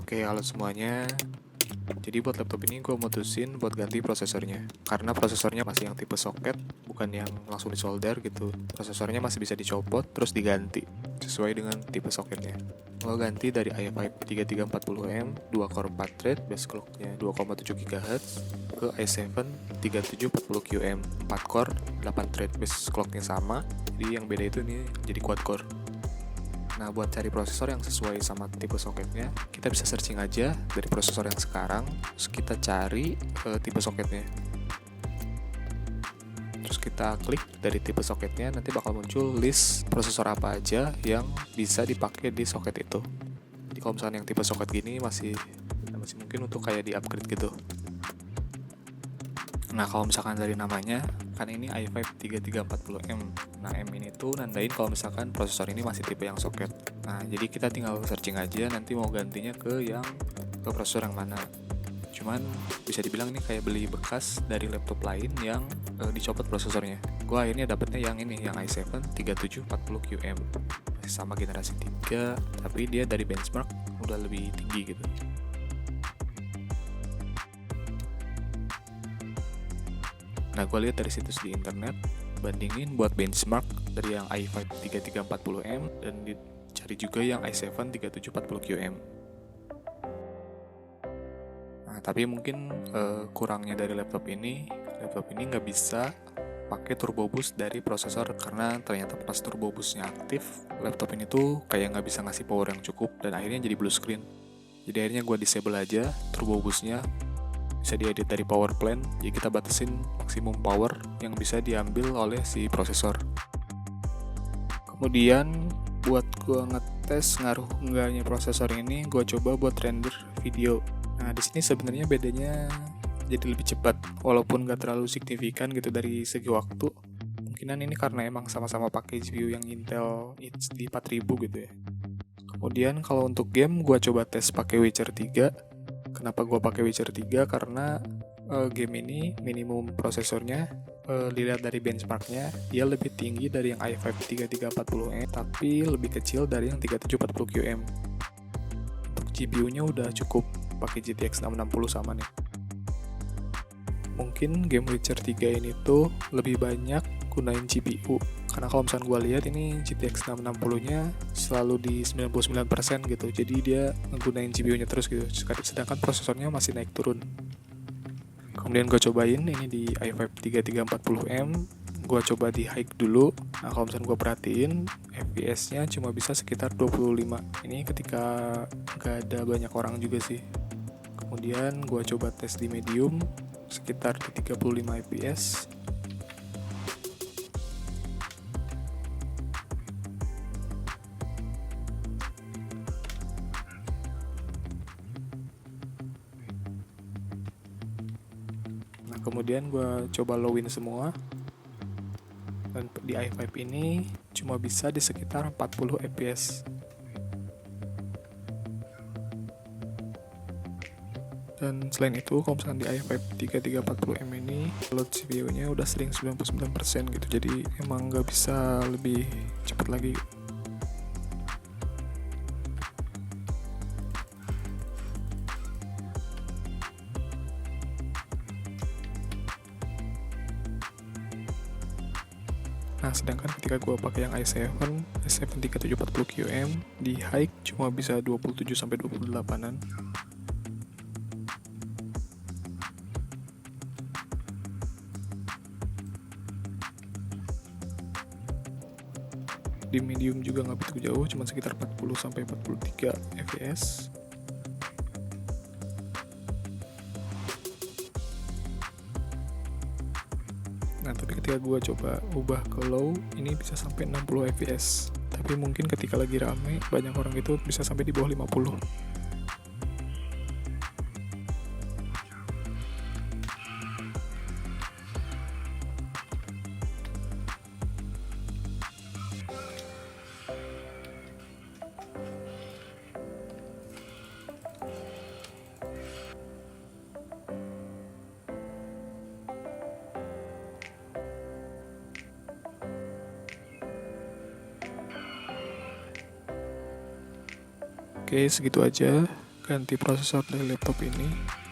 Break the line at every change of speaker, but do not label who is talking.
Oke, halo semuanya. Jadi buat laptop ini gue mutusin buat ganti prosesornya. Karena prosesornya masih yang tipe soket, bukan yang langsung disolder gitu. Prosesornya masih bisa dicopot, terus diganti. Sesuai dengan tipe soketnya. Gue ganti dari i5 3340M, 2 core 4 thread, base clocknya 2,7 GHz, ke i7 3740QM, 4 core, 8 thread, base clocknya sama. Jadi yang beda itu nih jadi quad core. Nah, buat cari prosesor yang sesuai sama tipe soketnya, kita bisa searching aja dari prosesor yang sekarang, terus kita cari tipe soketnya. Terus kita klik dari tipe soketnya, nanti bakal muncul list prosesor apa aja yang bisa dipakai di soket itu. Jadi kalau misalnya yang tipe soket gini masih mungkin untuk kayak di-upgrade gitu. Nah, kalau misalkan dari namanya, kan ini i5 3340M. Nah, M ini tuh nandain kalau misalkan prosesor ini masih tipe yang soket. Nah, jadi kita tinggal searching aja nanti mau gantinya ke prosesor yang mana. Cuman bisa dibilang ini kayak beli bekas dari laptop lain yang dicopot prosesornya. Gua akhirnya dapetnya yang ini, yang i7 3740QM. Masih sama generasi 3, tapi dia dari benchmark udah lebih tinggi gitu. Nah, gue lihat dari situs di internet, bandingin buat benchmark dari yang i5 3340M dan dicari juga yang i7 3740QM. Nah, tapi mungkin kurangnya dari laptop ini nggak bisa pakai turbo boost dari prosesor karena ternyata pas turbo boostnya aktif, laptop ini tuh kayak nggak bisa ngasih power yang cukup dan akhirnya jadi blue screen. Jadi akhirnya gue disable aja turbo boostnya. Bisa diedit dari power plan, jadi kita batasin maksimum power yang bisa diambil oleh si prosesor. Kemudian buat gue ngetes ngaruh enggaknya prosesor ini, gue coba buat render video. Nah, di sini sebenarnya bedanya jadi lebih cepat, walaupun nggak terlalu signifikan gitu dari segi waktu. Mungkinan ini karena emang sama-sama pakai GPU yang Intel HD 4000 gitu ya. Kemudian kalau untuk game, gue coba tes pakai Witcher 3. Kenapa gue pakai Witcher 3? Karena game ini minimum prosesornya dilihat dari benchmarknya dia lebih tinggi dari yang i5 3340M tapi lebih kecil dari yang 3740QM. Untuk GPU-nya udah cukup pakai GTX 660 sama nih. Mungkin game Witcher 3 ini tuh lebih banyak gunain GPU. Karena kalau misalnya gue lihat ini GTX 660-nya selalu di 99% gitu. Jadi dia menggunain GPU-nya terus gitu. Sedangkan prosesornya masih naik turun. Kemudian gue cobain ini di i5 3340M. Gue coba di high dulu. Nah, kalau misalnya gue perhatiin FPS-nya cuma bisa sekitar 25. Ini ketika gak ada banyak orang juga sih. Kemudian gue coba tes di medium sekitar di 35 fps. Nah, kemudian gue coba lowin semua. Dan di i5 ini cuma bisa di sekitar 40 fps. Dan selain itu, kalau misalnya di i5 3340M ini load CPU-nya udah sering 99% gitu. Jadi emang nggak bisa lebih cepat lagi. Nah, sedangkan ketika gue pakai yang i7 3740QM di high cuma bisa 27-28an. Di medium juga nggak begitu jauh, cuma sekitar 40-43 fps. Nah, tapi ketika gue coba ubah ke low, ini bisa sampai 60 fps. Tapi mungkin ketika lagi rame, banyak orang itu bisa sampai di bawah 50. Oke, segitu aja. ganti prosesor dari laptop ini.